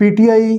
PTI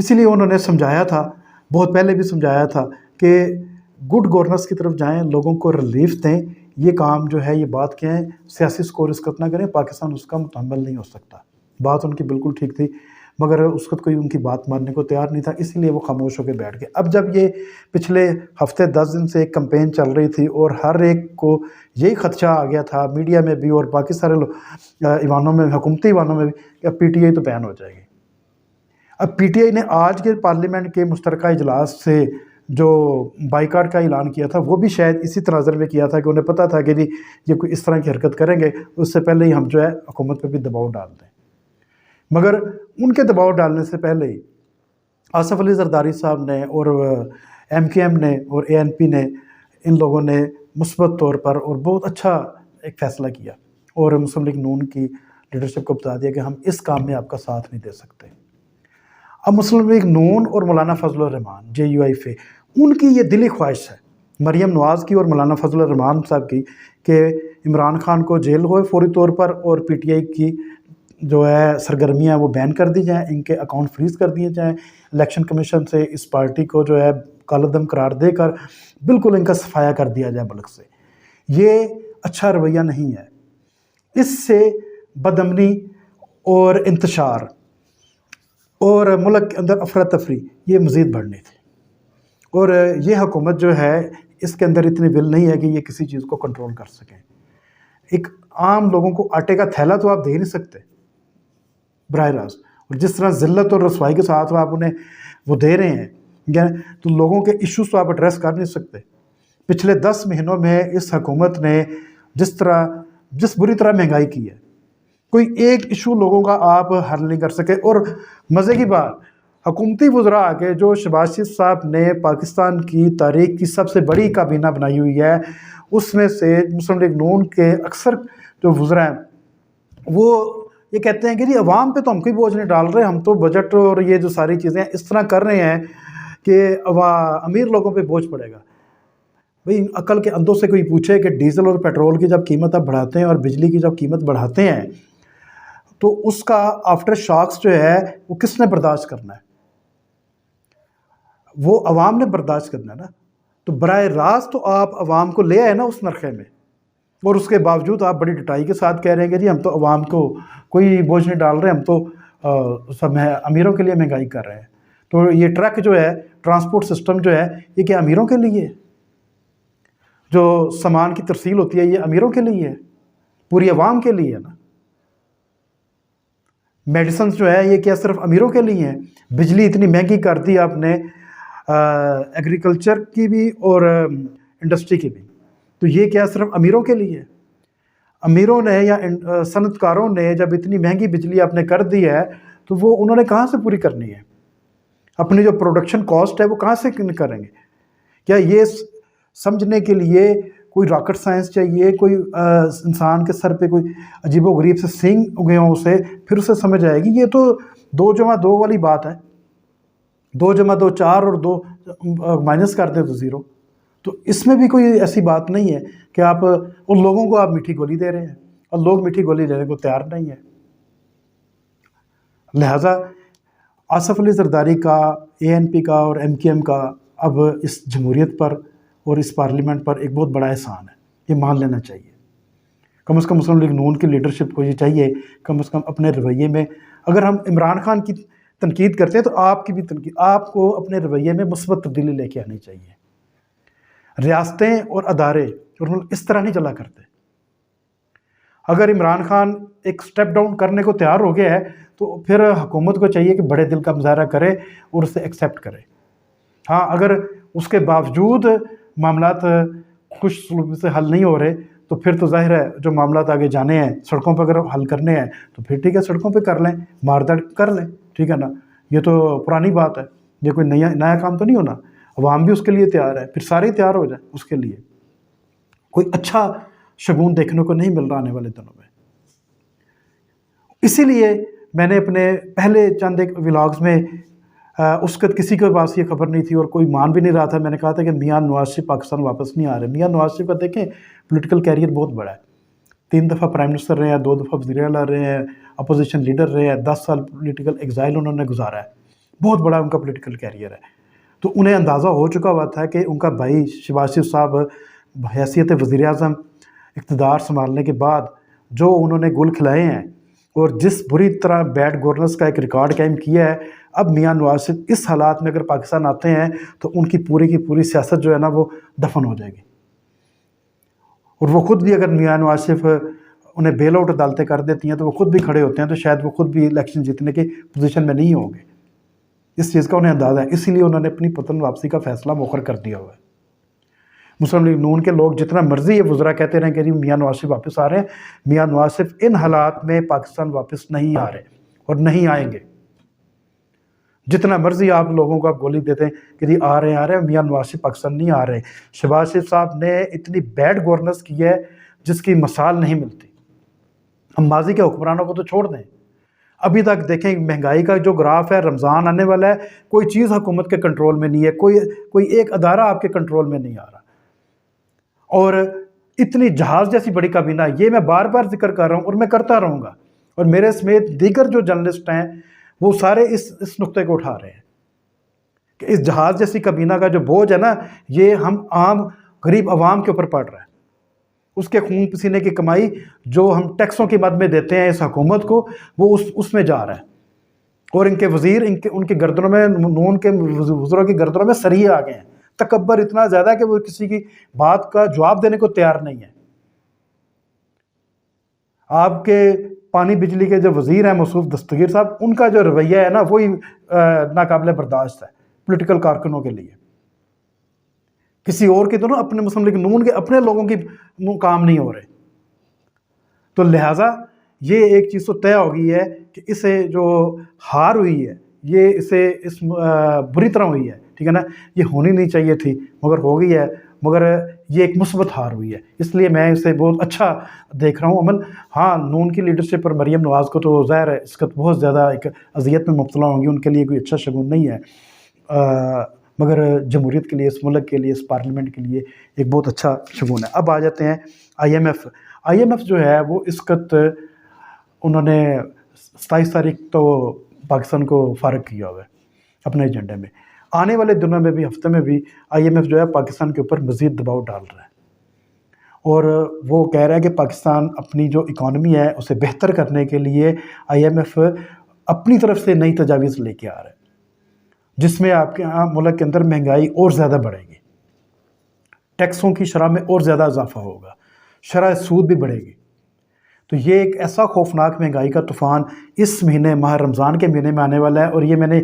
اسی لیے انہوں نے سمجھایا تھا، بہت پہلے بھی سمجھایا تھا کہ گڈ گورننس کی طرف جائیں، لوگوں کو ریلیف دیں. یہ کام جو ہے، یہ بات کہیں سیاسی سکور اس وقت نہ کریں، پاکستان اس کا متحمل نہیں ہو سکتا. بات ان کی بالکل ٹھیک تھی، مگر اس وقت کوئی ان کی بات ماننے کو تیار نہیں تھا، اسی لیے وہ خاموش ہو کے بیٹھ گئے. اب جب یہ پچھلے ہفتے 10 دن سے ایک کمپین چل رہی تھی اور ہر ایک کو یہی خدشہ آ گیا تھا، میڈیا میں بھی اور باقی سارے ایوانوں میں، حکومتی ایوانوں میں بھی، کہ اب پی ٹی آئی تو بین ہو جائے گی. اب پی ٹی آئی نے آج کے پارلیمنٹ کے مشترکہ اجلاس سے جو بائیکاٹ کا اعلان کیا تھا، وہ بھی شاید اسی تناظر میں کیا تھا کہ انہیں پتہ تھا کہ جی یہ کوئی اس طرح کی حرکت کریں گے، اس سے پہلے ہی ہم جو ہے حکومت پہ بھی دباؤ ڈال دیں. مگر ان کے دباؤ ڈالنے سے پہلے ہی آصف علی زرداری صاحب نے اور ایم کیو ایم نے اور اے این پی نے، ان لوگوں نے مثبت طور پر اور بہت اچھا ایک فیصلہ کیا اور مسلم لیگ نون کی لیڈرشپ کو بتا دیا کہ ہم اس کام میں آپ کا ساتھ نہیں دے سکتے. اب مسلم لیگ نون اور مولانا فضل الرحمان جے یو آئی فے، ان کی یہ دلی خواہش ہے، مریم نواز کی اور مولانا فضل الرحمان صاحب کی، کہ عمران خان کو جیل ہوئے فوری طور پر اور پی ٹی آئی کی جو ہے سرگرمیاں وہ بین کر دی جائیں، ان کے اکاؤنٹ فریز کر دیے جائیں، الیکشن کمیشن سے اس پارٹی کو جو ہے کالعدم قرار دے کر بالکل ان کا صفایا کر دیا جائے ملک سے. یہ اچھا رویہ نہیں ہے. اس سے بدامنی اور انتشار اور ملک کے اندر افراتفری یہ مزید بڑھنی تھی، اور یہ حکومت جو ہے اس کے اندر اتنی ول نہیں ہے کہ یہ کسی چیز کو کنٹرول کر سکیں. ایک عام لوگوں کو آٹے کا تھیلا تو آپ دے نہیں سکتے براہ راست، اور جس طرح ذلت اور رسوائی کے ساتھ آپ انہیں وہ دے رہے ہیں، تو لوگوں کے ایشوز تو آپ ایڈریس کر نہیں سکتے. پچھلے 10 مہینوں میں اس حکومت نے جس بری طرح مہنگائی کی ہے، کوئی ایک ایشو لوگوں کا آپ حل نہیں کر سکے. اور مزے کی بات، حکومتی وزراء آگے جو شہباز شریف صاحب نے پاکستان کی تاریخ کی سب سے بڑی کابینہ بنائی ہوئی ہے، اس میں سے مسلم لیگ نون کے اکثر جو وزراء ہیں وہ یہ کہتے ہیں کہ جی عوام پہ تو ہم کوئی بوجھ نہیں ڈال رہے، ہم تو بجٹ اور یہ جو ساری چیزیں اس طرح کر رہے ہیں کہ امیر لوگوں پہ بوجھ پڑے گا. بھئی عقل کے اندھوں سے کوئی پوچھے کہ ڈیزل اور پیٹرول کی جب قیمت آپ بڑھاتے ہیں اور بجلی کی جب قیمت بڑھاتے ہیں تو اس کا آفٹر شاکس جو ہے وہ کس نے برداشت کرنا ہے؟ وہ عوام نے برداشت کرنا ہے نا. تو براہ راست تو آپ عوام کو لے آئے نا اس نرخے میں، اور اس کے باوجود آپ بڑی ڈٹائی کے ساتھ کہہ رہے ہیں کہ جی ہم تو عوام کو کوئی بوجھ نہیں ڈال رہے، ہم تو سب امیروں کے لیے مہنگائی کر رہے ہیں. تو یہ ٹرک جو ہے، ٹرانسپورٹ سسٹم جو ہے، یہ کیا امیروں کے لیے ہے؟ جو سامان کی ترسیل ہوتی ہے یہ امیروں کے لیے ہے؟ پوری عوام کے لیے ہے نا. میڈیسنز جو ہے یہ کیا صرف امیروں کے لیے ہیں؟ بجلی اتنی مہنگی کر دی آپ نے ایگریکلچر کی بھی اور انڈسٹری کی بھی، تو یہ کیا صرف امیروں کے لیے ہے؟ امیروں نے یا صنعت کاروں نے جب اتنی مہنگی بجلی آپ نے کر دی ہے تو وہ انہوں نے کہاں سے پوری کرنی ہے؟ اپنی جو پروڈکشن کاسٹ ہے وہ کہاں سے کریں گے؟ کیا یہ سمجھنے کے لیے کوئی راکٹ سائنس چاہیے؟ کوئی انسان کے سر پہ کوئی عجیب و غریب سے سینگ اگے ہوں اسے، پھر اسے سمجھ آئے گی؟ یہ تو 2+2 والی بات ہے، 2+2 4 اور 2 مائنس کر دیں تو 0. تو اس میں بھی کوئی ایسی بات نہیں ہے کہ آپ ان لوگوں کو آپ میٹھی گولی دے رہے ہیں اور لوگ میٹھی گولی لینے کو تیار نہیں ہے. لہٰذا آصف علی زرداری کا، اے این پی کا اور ایم کیو ایم کا اب اس جمہوریت پر اور اس پارلیمنٹ پر ایک بہت بڑا احسان ہے، یہ مان لینا چاہیے. کم از کم مسلم لیگ نون کی لیڈرشپ کو یہ چاہیے کم از کم اپنے رویے میں، اگر ہم عمران خان کی تنقید کرتے ہیں تو آپ کی بھی تنقید، آپ کو اپنے رویے میں مثبت تبدیلی لے کے آنی چاہیے. ریاستیں اور ادارے اور ملک اس طرح نہیں چلا کرتے. اگر عمران خان ایک سٹیپ ڈاؤن کرنے کو تیار ہو گیا ہے تو پھر حکومت کو چاہیے کہ بڑے دل کا مظاہرہ کرے اور اسے ایکسیپٹ کرے. ہاں، اگر اس کے باوجود معاملات خوش سلوکی سے حل نہیں ہو رہے تو پھر تو ظاہر ہے جو معاملات آگے جانے ہیں، سڑکوں پہ اگر حل کرنے ہیں تو پھر ٹھیک ہے، سڑکوں پہ کر لیں، ماردڑ کر لیں، ٹھیک ہے نا. یہ تو پرانی بات ہے، یہ کوئی نیا کام تو نہیں ہونا. عوام بھی اس کے لیے تیار ہے، پھر سارے تیار ہو جائیں اس کے لیے. کوئی اچھا شگون دیکھنے کو نہیں مل رہا آنے والے دنوں میں. اسی لیے میں نے اپنے پہلے چند ایک ولاگز میں اس وقت کسی کے پاس یہ خبر نہیں تھی اور کوئی مان بھی نہیں رہا تھا، میں نے کہا تھا کہ میاں نواز شریف پاکستان واپس نہیں آ رہے. میاں نواز شریف کا دیکھیں پولیٹیکل کیریئر بہت بڑا ہے، 3 دفعہ پرائم منسٹر رہے ہیں، 2 دفعہ وزیر اعلیٰ رہے ہیں، اپوزیشن لیڈر رہے ہیں، 10 سال پولیٹیکل ایگزائل انہوں نے گزارا ہے. بہت بڑا ان کا پولیٹیکل کیریئر ہے. تو انہیں اندازہ ہو چکا ہوا تھا کہ ان کا بھائی شہباز شریف صاحب بحیثیت وزیر اعظم اقتدار سنبھالنے کے بعد جو انہوں نے گل کھلائے ہیں اور جس بری طرح بیڈ گورننس کا ایک ریکارڈ قائم کیا ہے، اب میاں نواز شریف اس حالات میں اگر پاکستان آتے ہیں تو ان کی پوری سیاست جو ہے نا وہ دفن ہو جائے گی. اور وہ خود بھی اگر میاں نواز شریف انہیں بیل آؤٹ عدالتیں کر دیتی ہیں تو وہ خود بھی کھڑے ہوتے ہیں تو شاید وہ خود بھی الیکشن جیتنے کی پوزیشن میں نہیں ہوں گے. اس چیز کا انہیں اندازہ ہے، اسی لیے انہوں نے اپنی پتن واپسی کا فیصلہ مؤخر کر دیا ہوا ہے. مسلم لیگ نون کے لوگ جتنا مرضی یہ وزراء کہتے رہیں کہ جی میاں نواز شریف واپس آ رہے ہیں، میاں نواز شریف ان حالات میں پاکستان واپس نہیں آ رہے اور نہیں آئیں گے. جتنا مرضی آپ لوگوں کو آپ گولی دیتے ہیں کہ جی آ رہے ہیں، میاں نواز شریف پاکستان نہیں آ رہے. شہباز شریف صاحب نے اتنی بیڈ گورننس کی ہے جس کی مثال نہیں ملتی. ہم ماضی کے حکمرانوں کو تو چھوڑ دیں، ابھی تک دیکھیں مہنگائی کا جو گراف ہے، رمضان آنے والا ہے، کوئی چیز حکومت کے کنٹرول میں نہیں ہے، کوئی ایک ادارہ آپ کے کنٹرول میں نہیں آ رہا. اور اتنی جہاز جیسی بڑی کابینہ، یہ میں بار بار ذکر کر رہا ہوں اور میں کرتا رہوں گا، اور میرے سمیت دیگر جو جرنلسٹ ہیں وہ سارے اس نقطے کو اٹھا رہے ہیں کہ اس جہاز جیسی کابینہ کا جو بوجھ ہے نا، یہ ہم عام غریب عوام کے اوپر پڑ رہا ہے. اس کے خون پسینے کی کمائی جو ہم ٹیکسوں کی مد میں دیتے ہیں اس حکومت کو، وہ اس میں جا رہا ہے. اور ان کے وزیر ان کے گردنوں میں، نون کے وزروں کی گردنوں میں سریے آ گئے ہیں. تکبر اتنا زیادہ ہے کہ وہ کسی کی بات کا جواب دینے کو تیار نہیں ہے. آپ کے پانی بجلی کے جو وزیر ہیں موصوف دستگیر صاحب، ان کا جو رویہ ہے نا وہی ناقابل برداشت ہے پولیٹیکل کارکنوں کے لیے. کسی اور کی تو نا اپنے مسلم لیگ نون کے اپنے لوگوں کی کام نہیں ہو رہے. تو لہٰذا یہ ایک چیز تو طے ہو گئی ہے کہ اسے جو ہار ہوئی ہے یہ اس بری طرح ہوئی ہے، ٹھیک ہے نا، یہ ہونی نہیں چاہیے تھی مگر ہو گئی ہے. مگر یہ ایک مثبت ہار ہوئی ہے، اس لیے میں اسے بہت اچھا دیکھ رہا ہوں عمل. ہاں، نون کی لیڈرشپ پر مریم نواز کو تو ظاہر ہے اس کا بہت زیادہ ایک اذیت میں مبتلا ہوں گی، ان کے لیے کوئی اچھا شگون نہیں ہے. مگر جمہوریت کے لیے، اس ملک کے لیے، اس پارلیمنٹ کے لیے ایک بہت اچھا شگون ہے. اب آ جاتے ہیں آئی ایم ایف جو ہے وہ اس وقت انہوں نے 27 تاریخ تو پاکستان کو فارغ کیا ہوا ہے اپنے ایجنڈے میں. آنے والے دنوں میں بھی، ہفتے میں بھی آئی ایم ایف جو ہے پاکستان کے اوپر مزید دباؤ ڈال رہا ہے، اور وہ کہہ رہا ہے کہ پاکستان اپنی جو اکانومی ہے اسے بہتر کرنے کے لیے آئی ایم ایف اپنی طرف سے نئی تجاویز لے کے آ رہا ہے، جس میں آپ کے یہاں ملک کے اندر مہنگائی اور زیادہ بڑھے گی، ٹیکسوں کی شرح میں اور زیادہ اضافہ ہوگا، شرح سود بھی بڑھے گی. تو یہ ایک ایسا خوفناک مہنگائی کا طوفان اس مہینے، ماہ رمضان کے مہینے میں آنے والا ہے. اور یہ میں نے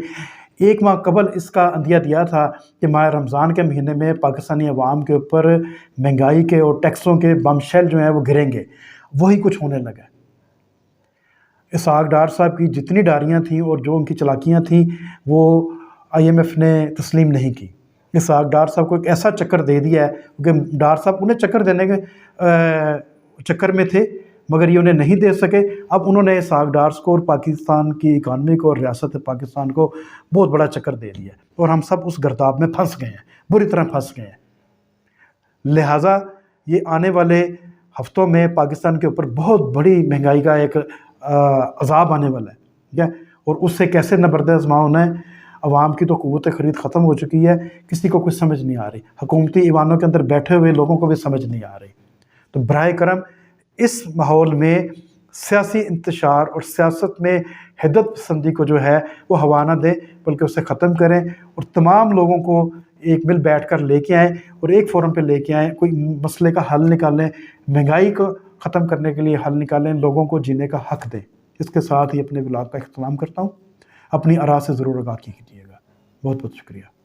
1 ماہ قبل اس کا عندیہ دیا تھا کہ ماہ رمضان کے مہینے میں پاکستانی عوام کے اوپر مہنگائی کے اور ٹیکسوں کے بم شیل جو ہیں وہ گریں گے. وہی کچھ ہونے لگا. اسحاق ڈار صاحب کی جتنی ڈاریاں تھیں اور جو ان کی چلاکیاں تھیں وہ آئی ایم ایف نے تسلیم نہیں کی. اسحاق ڈار صاحب کو ایک ایسا چکر دے دیا ہے، کیونکہ ڈار صاحب انہیں چکر دینے کے چکر میں تھے مگر یہ انہیں نہیں دے سکے. اب انہوں نے اسحاق ڈارس کو اور پاکستان کی اکانومی کو اور ریاست پاکستان کو بہت بڑا چکر دے دیا، اور ہم سب اس گرداب میں پھنس گئے ہیں، بری طرح پھنس گئے ہیں. لہٰذا یہ آنے والے ہفتوں میں پاکستان کے اوپر بہت بڑی مہنگائی کا ایک عذاب آنے والا ہے، ٹھیک ہے. اور اس سے کیسے نبرد آزما ہونا ہے. عوام کی تو قوت خرید ختم ہو چکی ہے، کسی کو کچھ سمجھ نہیں آ رہی، حکومتی ایوانوں کے اندر بیٹھے ہوئے لوگوں کو بھی سمجھ نہیں آ رہی. تو براہ کرم اس ماحول میں سیاسی انتشار اور سیاست میں حدت پسندی کو جو ہے وہ ہوا نہ دیں، بلکہ اسے ختم کریں اور تمام لوگوں کو ایک مل بیٹھ کر لے کے آئیں اور ایک فورم پہ لے کے آئیں، کوئی مسئلے کا حل نکالیں، مہنگائی کو ختم کرنے کے لیے حل نکالیں، لوگوں کو جینے کا حق دیں. اس کے ساتھ ہی اپنے بلاگ کا اختتام کرتا ہوں. اپنی آراء سے ضرور آگاہ کیجیے گا. بہت بہت شکریہ.